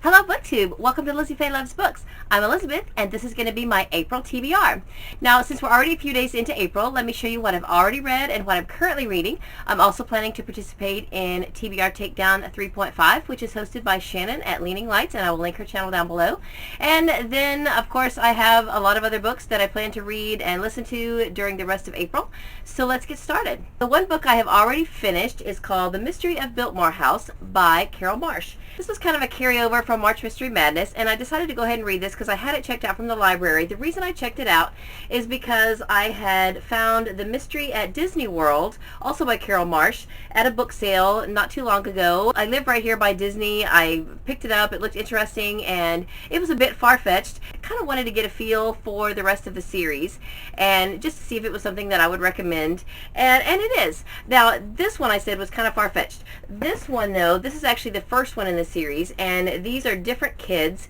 Hello BookTube! Welcome to Lizzie Faye Loves Books. I'm Elizabeth and this is going to be my April TBR. Now since we're already a few days into April, let me show you what I've already read and what I'm currently reading. I'm also planning to participate in TBR Takedown 3.5, which is hosted by Shannon at Leaning Lights, and I will link her channel down below. And then of course I have a lot of other books that I plan to read and listen to during the rest of April. So let's get started. The one book I have already finished is called The Mystery of Biltmore House by Carol Marsh. This was kind of a carryover from March Mystery Madness, and I decided to go ahead and read this because I had it checked out from the library. The reason I checked it out is because I had found The Mystery at Disney World, also by Carol Marsh, at a book sale not too long ago. I live right here by Disney. I picked it up. It looked interesting, and it was a bit far-fetched. I kind of wanted to get a feel for the rest of the series, and just to see if it was something that I would recommend, and it is. Now, this one I said was kind of far-fetched. This one, though, this is actually the first one in the series, and these are different kids.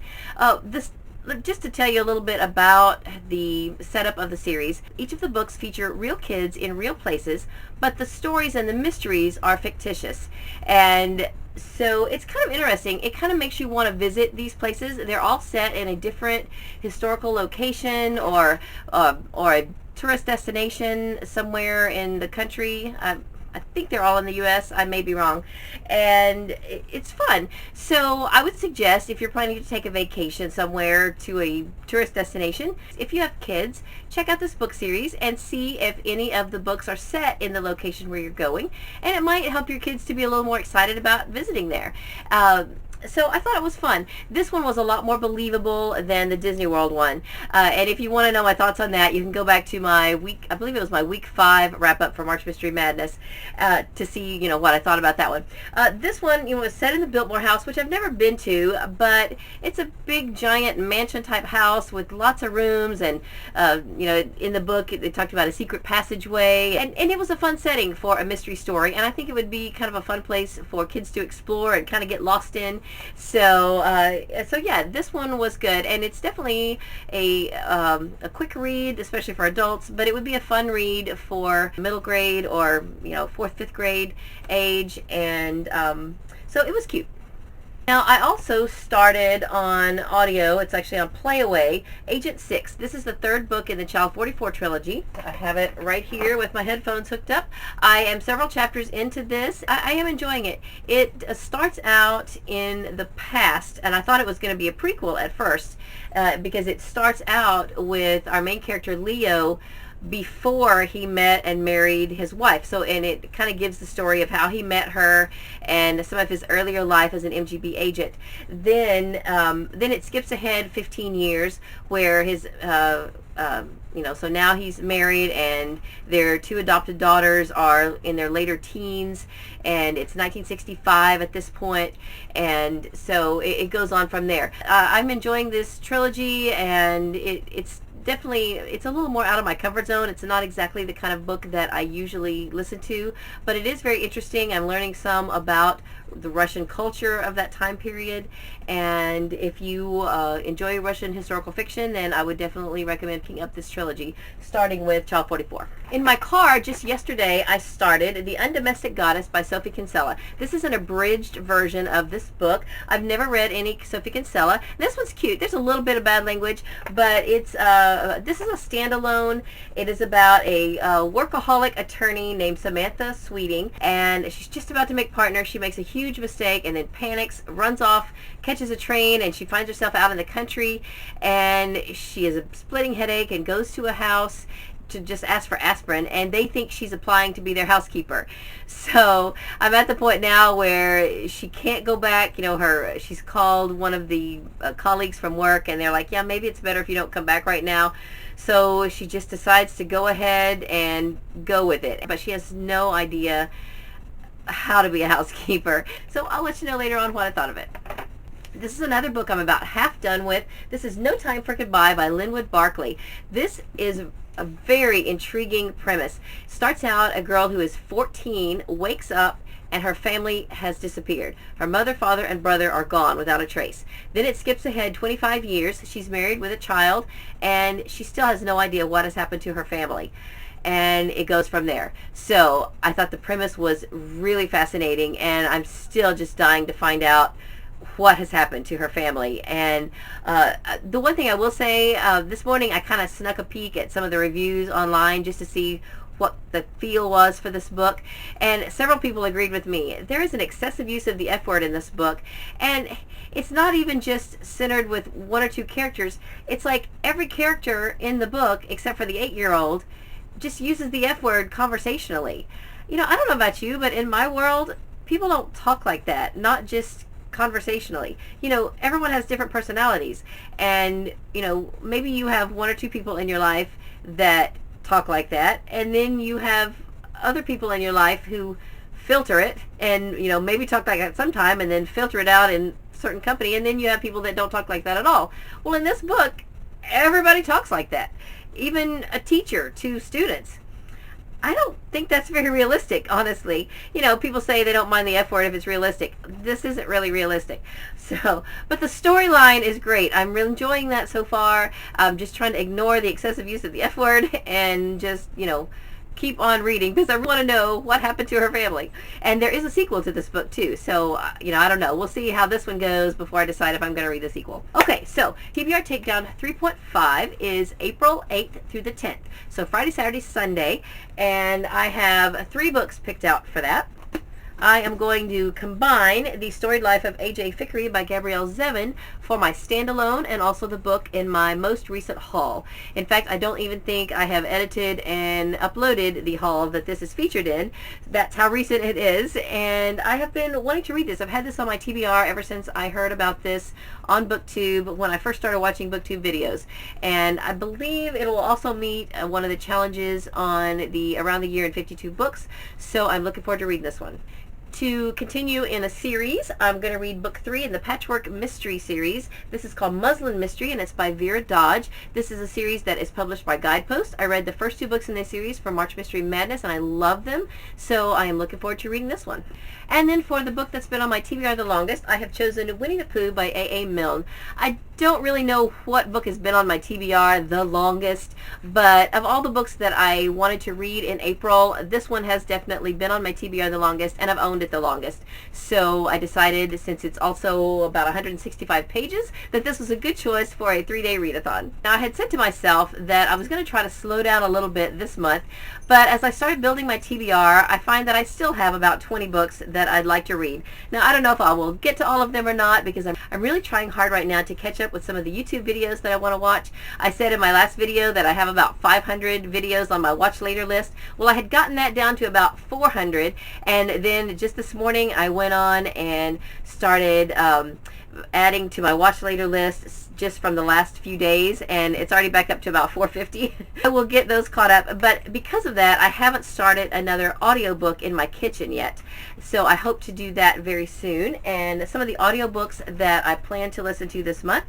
Just to tell you a little bit about the setup of the series, each of the books feature real kids in real places, but the stories and the mysteries are fictitious. And so it's kind of interesting. It kind of makes you want to visit these places. They're all set in a different historical location or a tourist destination somewhere in the country. I think they're all in the U.S. I may be wrong. And it's fun. So I would suggest, if you're planning to take a vacation somewhere to a tourist destination, if you have kids, check out this book series and see if any of the books are set in the location where you're going. And it might help your kids to be a little more excited about visiting there. So I thought it was fun. This one was a lot more believable than the Disney World one. And if you want to know my thoughts on that, you can go back to my I believe it was my week 5 wrap-up for March Mystery Madness to see, what I thought about that one. This one, was set in the Biltmore House, which I've never been to, but it's a big, giant mansion-type house with lots of rooms, and, in the book, they talked about a secret passageway, and it was a fun setting for a mystery story, and I think it would be kind of a fun place for kids to explore and kind of get lost in. So yeah, this one was good, and it's definitely a quick read, especially for adults, but it would be a fun read for middle grade or 4th, 5th grade age, and so it was cute. Now, I also started on audio. It's actually on Playaway, Agent 6. This is the 3rd book in the Child 44 trilogy. I have it right here with my headphones hooked up. I am several chapters into this. I am enjoying it. It starts out in the past, and I thought it was going to be a prequel at first because it starts out with our main character, Leo, before he met and married his wife. And it kind of gives the story of how he met her and some of his earlier life as an MGB agent. Then it skips ahead 15 years where his so now he's married and their 2 adopted daughters are in their later teens, and it's 1965 at this point, and so it goes on from there. I'm enjoying this trilogy, and it's definitely, it's a little more out of my comfort zone. It's not exactly the kind of book that I usually listen to, but it is very interesting. I'm learning some about the Russian culture of that time period, and if you enjoy Russian historical fiction, then I would definitely recommend picking up this trilogy, starting with Child 44. In my car just yesterday, I started The Undomestic Goddess by Sophie Kinsella. This is an abridged version of this book. I've never read any Sophie Kinsella. This one's cute. There's a little bit of bad language, but it's this is a standalone. It is about a workaholic attorney named Samantha Sweeting, and she's just about to make partner. She makes a huge mistake and then panics, runs off, catches a train, and she finds herself out in the country, and she has a splitting headache and goes to a house to just ask for aspirin, and they think she's applying to be their housekeeper. So I'm at the point now where she can't go back. She's called one of the colleagues from work, and they're like, yeah, maybe it's better if you don't come back right now. So she just decides to go ahead and go with it, but she has no idea how to be a housekeeper. So I'll let you know later on what I thought of it. This is another book I'm about half done with. This is No Time for Goodbye by Linwood Barclay. This is a very intriguing premise. Starts out, a girl who is 14 wakes up and her family has disappeared. Her mother, father, and brother are gone without a trace. Then it skips ahead 25 years. She's married with a child, and she still has no idea what has happened to her family. And it goes from there. So I thought the premise was really fascinating, and I'm still just dying to find out what has happened to her family. And the one thing I will say, this morning I kind of snuck a peek at some of the reviews online just to see what the feel was for this book, and several people agreed with me. There is an excessive use of the F word in this book, and it's not even just centered with one or two characters. It's like every character in the book, except for the 8-year-old, just uses the F word conversationally. You know, I don't know about you, but in my world, people don't talk like that, not just conversationally. You know, everyone has different personalities, and, you know, maybe you have one or two people in your life that talk like that, and then you have other people in your life who filter it and, you know, maybe talk like that sometime and then filter it out in certain company, and then you have people that don't talk like that at all. Well, in this book, everybody talks like that, even a teacher to students. I don't think that's very realistic, honestly. You know, people say they don't mind the F word if it's realistic. This isn't really realistic. So, but the storyline is great. I'm really enjoying that so far. I'm just trying to ignore the excessive use of the F word and just, you know, keep on reading because I want to know what happened to her family. And there is a sequel to this book too, so you know, I don't know. We'll see how this one goes before I decide if I'm going to read the sequel. Okay, so TBR Takedown 3.5 is April 8th through the 10th, so Friday, Saturday, Sunday, and I have 3 books picked out for that. I am going to combine The Storied Life of A.J. Fickery by Gabrielle Zevin for my standalone and also the book in my most recent haul. In fact, I don't even think I have edited and uploaded the haul that this is featured in. That's how recent it is, and I have been wanting to read this. I've had this on my TBR ever since I heard about this on BookTube when I first started watching BookTube videos, and I believe it will also meet one of the challenges on the Around the Year in 52 Books, so I'm looking forward to reading this one. To continue in a series, I'm going to read book 3 in the Patchwork Mystery series. This is called Muslin Mystery, and it's by Vera Dodge. This is a series that is published by Guidepost. I read the first 2 books in this series for March Mystery Madness, and I love them, so I am looking forward to reading this one. And then for the book that's been on my TBR the longest, I have chosen Winnie the Pooh by A.A. Milne. I don't really know what book has been on my TBR the longest, but of all the books that I wanted to read in April, this one has definitely been on my TBR the longest, and I've owned it the longest. So I decided, since it's also about 165 pages, that this was a good choice for a 3-day readathon. Now, I had said to myself that I was going to try to slow down a little bit this month, but as I started building my TBR, I find that I still have about 20 books that I'd like to read. Now, I don't know if I will get to all of them or not, because I'm really trying hard right now to catch up with some of the YouTube videos that I want to watch. I said in my last video that I have about 500 videos on my watch later list. Well, I had gotten that down to about 400, and then just this morning I went on and started adding to my watch later list just from the last few days, and it's already back up to about 450. I will get those caught up, but because of that, I haven't started another audiobook in my kitchen yet. So I hope to do that very soon. And some of the audiobooks that I plan to listen to this month,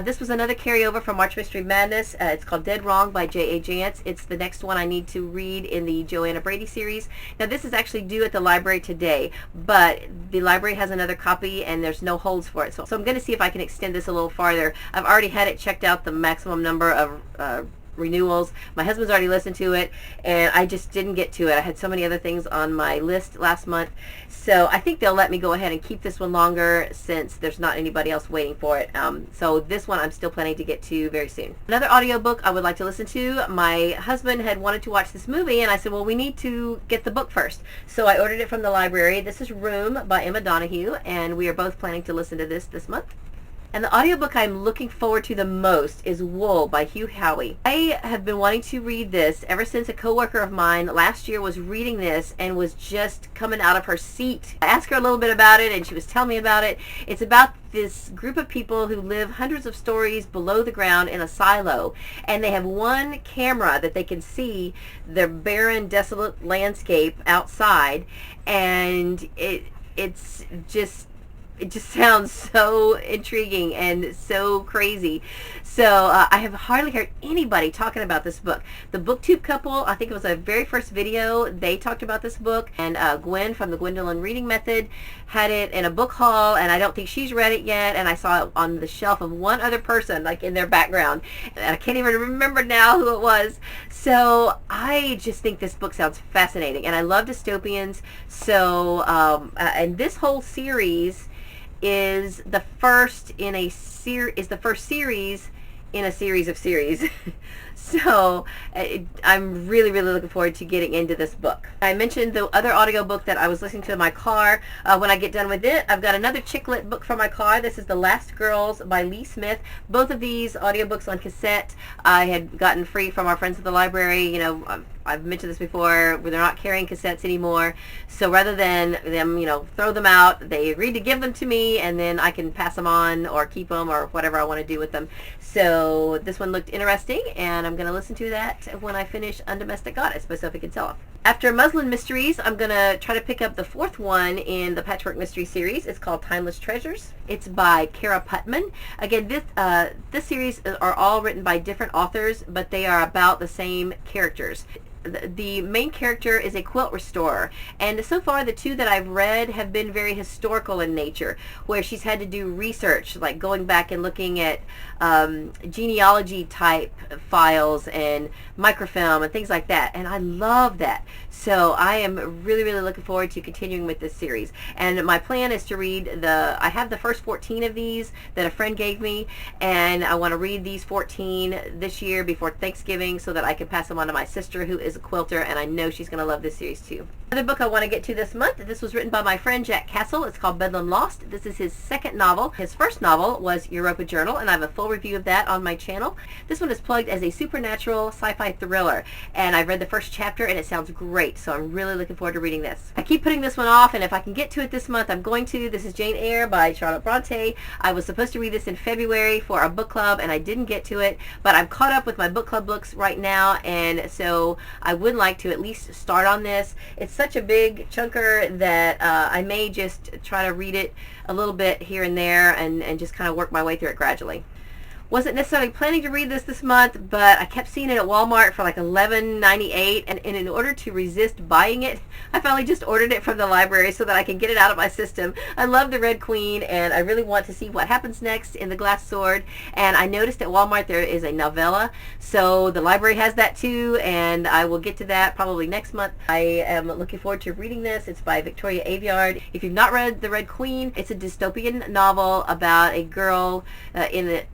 this was another carryover from March Mystery Madness. It's called Dead Wrong by J.A. Jance. It's the next one I need to read in the Joanna Brady series. Now, this is actually due at the library today, but the library has another copy and there's no holds for it. So I'm going to see if I can extend this a little farther. I've already had it checked out, the maximum number of renewals. My husband's already listened to it, and I just didn't get to it. I had so many other things on my list last month, so I think they'll let me go ahead and keep this one longer since there's not anybody else waiting for it. So this one I'm still planning to get to very soon. Another audiobook I would like to listen to. My husband had wanted to watch this movie, and I said, well, we need to get the book first. So I ordered it from the library. This is Room by Emma Donoghue, and we are both planning to listen to this month. And the audiobook I'm looking forward to the most is Wool by Hugh Howey. I have been wanting to read this ever since a coworker of mine last year was reading this and was just coming out of her seat. I asked her a little bit about it, and she was telling me about it. It's about this group of people who live hundreds of stories below the ground in a silo, and they have one camera that they can see the barren, desolate landscape outside, and it just sounds so intriguing and so crazy. So I have hardly heard anybody talking about this book. The BookTube couple, I think it was their very first video, they talked about this book, and Gwen from the Gwendolyn Reading Method had it in a book haul, and I don't think she's read it yet, and I saw it on the shelf of one other person, like in their background, and I can't even remember now who it was. So I just think this book sounds fascinating, and I love dystopians. So and this whole series is the first series in a series of series. So I'm really, really looking forward to getting into this book. I mentioned the other audiobook that I was listening to in my car. When I get done with it, I've got another chick lit book from my car. This is The Last Girls by Lee Smith. Both of these audiobooks on cassette I had gotten free from our friends at the library. You know, I've mentioned this before, where they're not carrying cassettes anymore. So rather than them, throw them out, they agreed to give them to me, and then I can pass them on or keep them or whatever I want to do with them. So this one looked interesting, and I'm going to listen to that when I finish Undomestic Goddess by Sophie Kinsella. After Muslin Mysteries, I'm going to try to pick up the fourth one in the Patchwork Mystery series. It's called Timeless Treasures. It's by Kara Putman. Again, this series are all written by different authors, but they are about the same characters. The main character is a quilt restorer, and so far the two that I've read have been very historical in nature, where she's had to do research, like going back and looking at genealogy type files and microfilm and things like that, and I love that. So I am really, really looking forward to continuing with this series, and my plan is to read I have the first 14 of these that a friend gave me, and I want to read these 14 this year before Thanksgiving so that I can pass them on to my sister, who is a quilter, and I know she's going to love this series too. Another book I want to get to this month, this was written by my friend Jack Castle. It's called Bedlam Lost. This is his second novel. His first novel was Europa Journal, and I have a full review of that on my channel. This one is plugged as a supernatural sci-fi thriller, and I've read the first chapter and it sounds great, so I'm really looking forward to reading this. I keep putting this one off, and if I can get to it this month, I'm going to. This is Jane Eyre by Charlotte Bronte. I was supposed to read this in February for our book club, and I didn't get to it, but I'm caught up with my book club books right now, and so I would like to at least start on this. It's such a big chunker that I may just try to read it a little bit here and there and just kind of work my way through it gradually. Wasn't necessarily planning to read this month, but I kept seeing it at Walmart for like $11.98, and in order to resist buying it, I finally just ordered it from the library so that I can get it out of my system. I love the Red Queen, and I really want to see what happens next in The Glass Sword, and I noticed at Walmart there is a novella, so the library has that too, and I will get to that probably next month. I am looking forward to reading this. It's by Victoria Aveyard. If you've not read The Red Queen, it's a dystopian novel about a girl in the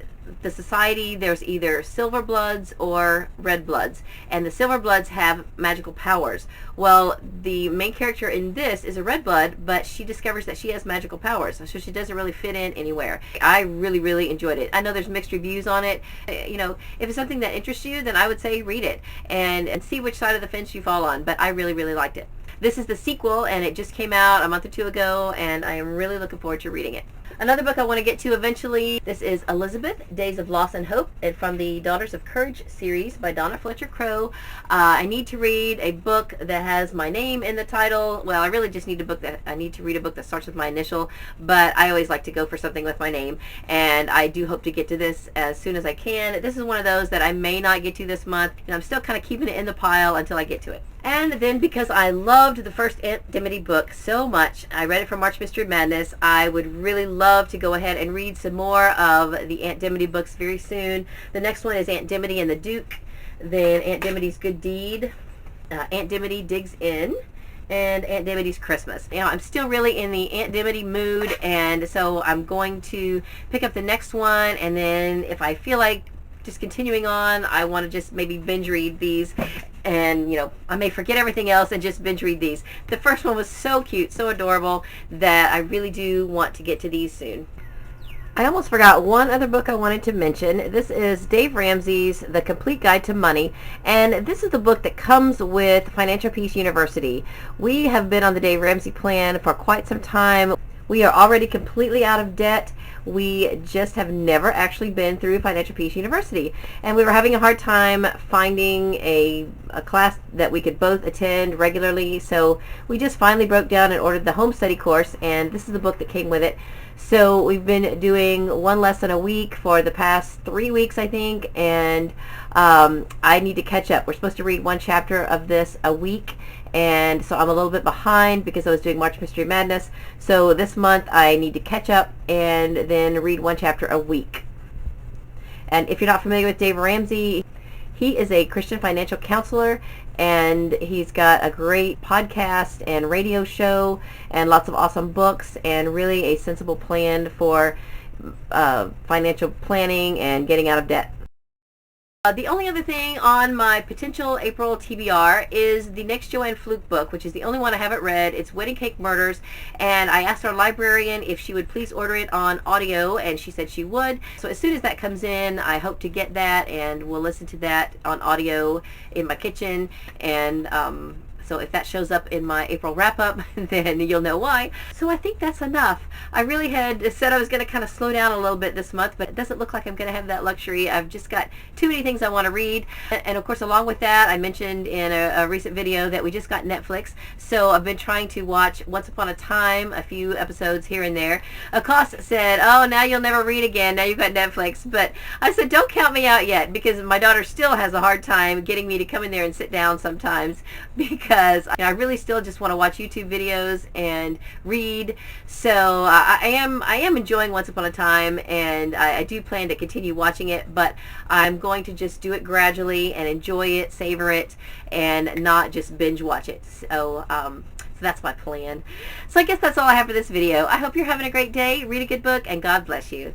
society. There's either silver bloods or red bloods, and the silver bloods have magical powers. Well, the main character in this is a red blood, but she discovers that she has magical powers, so she doesn't really fit in anywhere. I really, really enjoyed it. I know there's mixed reviews on it. If it's something that interests you, then I would say read it and see which side of the fence you fall on, but I really, really liked it. This is the sequel, and it just came out a month or two ago, and I am really looking forward to reading it. Another book I want to get to eventually, this is Elizabeth, Days of Loss and Hope, and from the Daughters of Courage series by Donna Fletcher Crowe. I need to read a book that has my name in the title. Well, I really just need to read a book that starts with my initial, but I always like to go for something with my name, and I do hope to get to this as soon as I can. This is one of those that I may not get to this month, and I'm still kind of keeping it in the pile until I get to it. And then, because I loved the first Aunt Dimity book so much, I read it for March Mystery Madness, I would really love to go ahead and read some more of the Aunt Dimity books very soon. The next one is Aunt Dimity and the Duke, then Aunt Dimity's Good Deed, Aunt Dimity Digs In, and Aunt Dimity's Christmas. I'm still really in the Aunt Dimity mood, and so I'm going to pick up the next one, and then if I feel like just continuing on, I want to just maybe binge read these, and I may forget everything else and just binge read these. The first one was so cute, so adorable, that I really do want to get to these soon. I almost forgot one other book I wanted to mention. This is Dave Ramsey's The Complete Guide to Money, and this is the book that comes with Financial Peace University. We have been on the Dave Ramsey plan for quite some time. We are already completely out of debt. We just have never actually been through Financial Peace University, and we were having a hard time finding a class that we could both attend regularly, so we just finally broke down and ordered the home study course, and this is the book that came with it. So we've been doing one lesson a week for the past 3 weeks, I think, and I need to catch up. We're supposed to read one chapter of this a week, and so I'm a little bit behind because I was doing March Mystery Madness. So this month I need to catch up and then read one chapter a week. And if you're not familiar with Dave Ramsey, He is a Christian financial counselor, and he's got a great podcast and radio show and lots of awesome books and really a sensible plan for financial planning and getting out of debt. The only other thing on my potential April TBR is the next Joanne Fluke book, which is the only one I haven't read. It's Wedding Cake Murders, and I asked our librarian if she would please order it on audio, and she said she would. So as soon as that comes in, I hope to get that, and we'll listen to that on audio in my kitchen. And so if that shows up in my April wrap-up, then you'll know why. So I think that's enough. I really had said I was going to kind of slow down a little bit this month, but it doesn't look like I'm going to have that luxury. I've just got too many things I want to read. And of course, along with that, I mentioned in a recent video that we just got Netflix. So I've been trying to watch Once Upon a Time, a few episodes here and there. Acosta said, oh, now you'll never read again. Now you've got Netflix. But I said, don't count me out yet, because my daughter still has a hard time getting me to come in there and sit down sometimes, because I really still just want to watch YouTube videos and read. So I am enjoying Once Upon a Time, and I do plan to continue watching it, but I'm going to just do it gradually and enjoy it, savor it, and not just binge watch it. So that's my plan. So I guess that's all I have for this video. I hope you're having a great day. Read a good book, and God bless you.